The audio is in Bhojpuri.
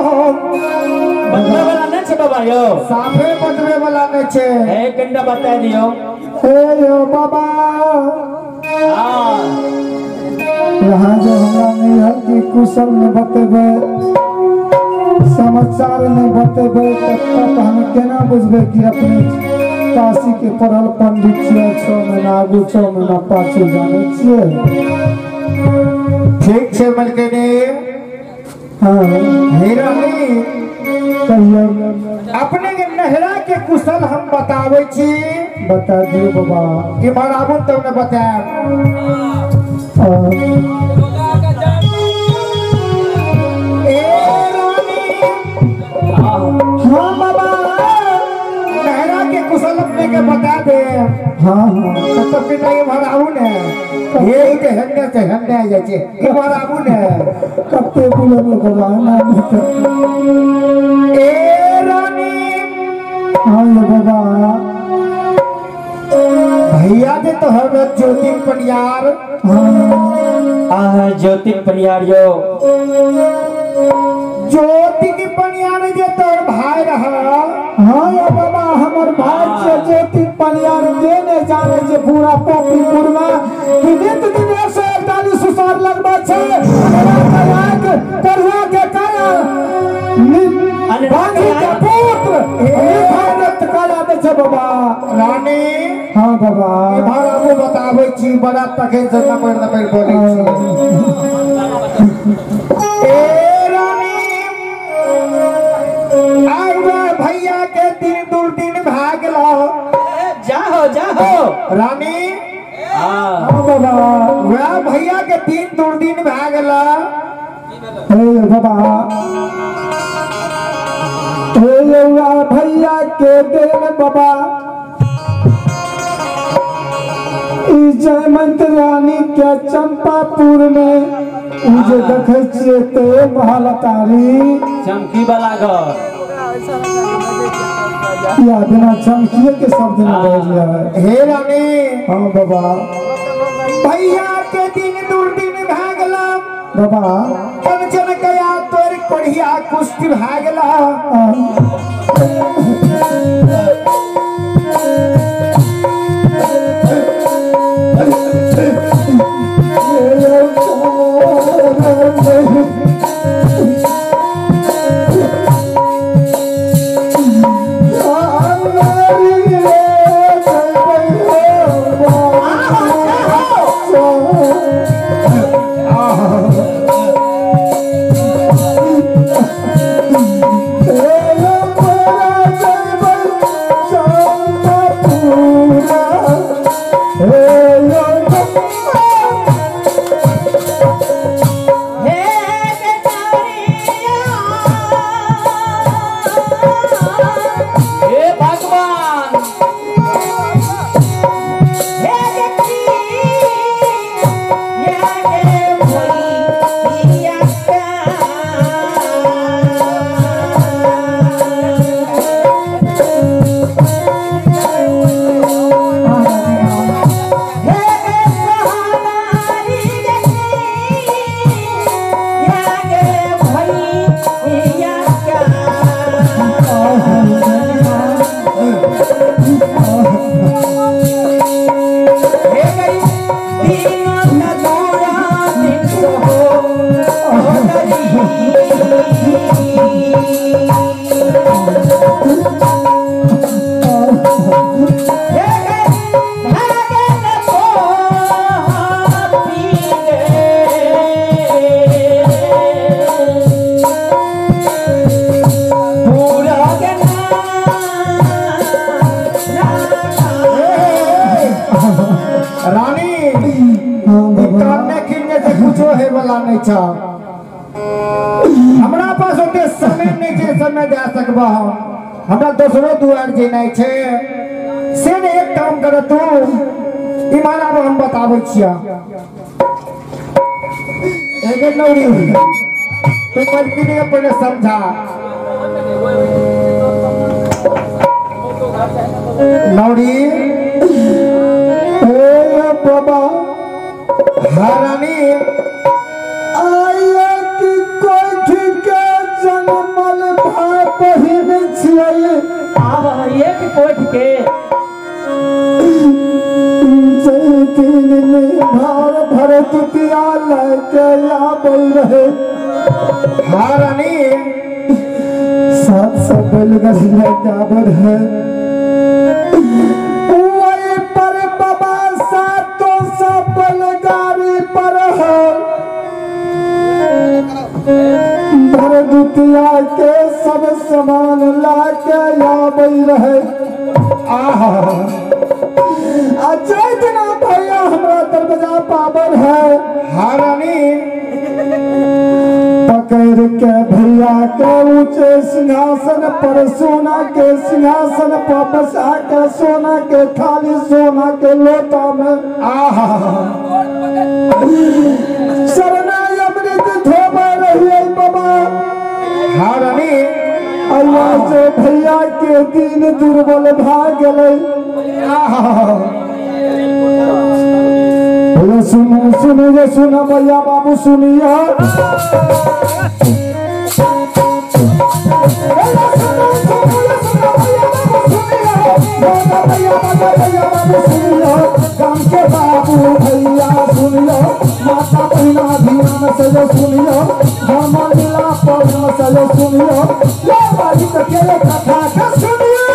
बतवे वाला नहीं छे बाबा यो साफे बतवे वाला नहीं छे एक घंटा बता दियो हे यो बाबा हां यहाँ जो हमरा नहीं है कि कुशल में बतेबे समाचार नहीं बतेबे तब हम केना बुझबे कि अपने काशी के पढ़ल पंडित छियै 6 महीना आगू 6 महीना पाछू जाने छियै। ठीक छे मलकनी हाँ हिरानी कहियो अपने के नहरा के कुशल हम बतावे छी बता दियो बाबा कि महाराबुन तुमने बताया हाँ बाबा नहरा के कुशल अपने के बता दे हाँ हाँ तो पिता ये महाराबुन है ये के हन्ने से हन्ने आ जाए ये महाराबुन है कत्ते बोले में भगवान ए रानी हाँ ये बाबा भैया के तो हम ज्योतिन पनियार ज्योतिन पनियार यो ज्योति की पनियार जे तोर भाई रहा हाँ ये बाबा हमर भाई से ज्योति पनियार देने जाने जे पूरा पॉपीपुर में कि नित दिन 141 सुसार लगबा छे पढ़वा के काया बाजी का पुत्र भारत काला दे छे बाबा रानी हाँ बाबा भाड़ा को बताबै छी बड़ा तके से नंबर बोलै छी ए रानी आइबा भैया के दिन दुर्दिन भाग लो जाओ जाओ रानी हाँ बाबा वह भैया के दिन दुर्दिन भाग लो हे बाबा हे भैया के दिन बाबा जयमंत रानी के चंपापुर में जे देखे छिए ते महलतारी चमकी वाला घर या बिना चमकिए के सब दिन बोल हे रानी हाँ बाबा भैया के दिन दुर्दिन भागला बाबा कंचन गया तोर बढ़िया कुश्ती भागला हमरा पास ओते समय नहीं छे समय दे सकबा हमरा दोसरो दुआर जेनाइ छे से ने एक काम कर तू ईमान अब हम बताबै छिया एगे नौरी तू मलकिनी के पहले समझा नौरी ए बाबा हरानी आया कि कोई ठीक निर्मल भाव बहिन छियै आब एक कोठ के दिन में भार भरत पियालय के आबल रहे हारानी 700 बैलगाड़ी लेके आबल है वही पर बाबा 700 बैलगाड़ी पर है भरदुतिया के सब सामान लाके आबल रहे आहा अजय दिना भैया हमरा दरवाजा पावर है हारानी पकड़ के भैया के ऊंचे सिंहासन पर सोना के सिंहासन पर बसा के सोना के थाली सोना के लोटा में आहा शरणा अमृत धोबा रहिए बाबा हारानी अल्लाह से भैया के दिन दुर्बल भाग गए सुनो सुनो ये सुना भैया बाबू सुनिए गाँव के बाबू भैया सुनियो माता बहिना ध्यान से जो सुनियो लीला पौधम से जो सुनियो ये बारी के कथा के सुनियो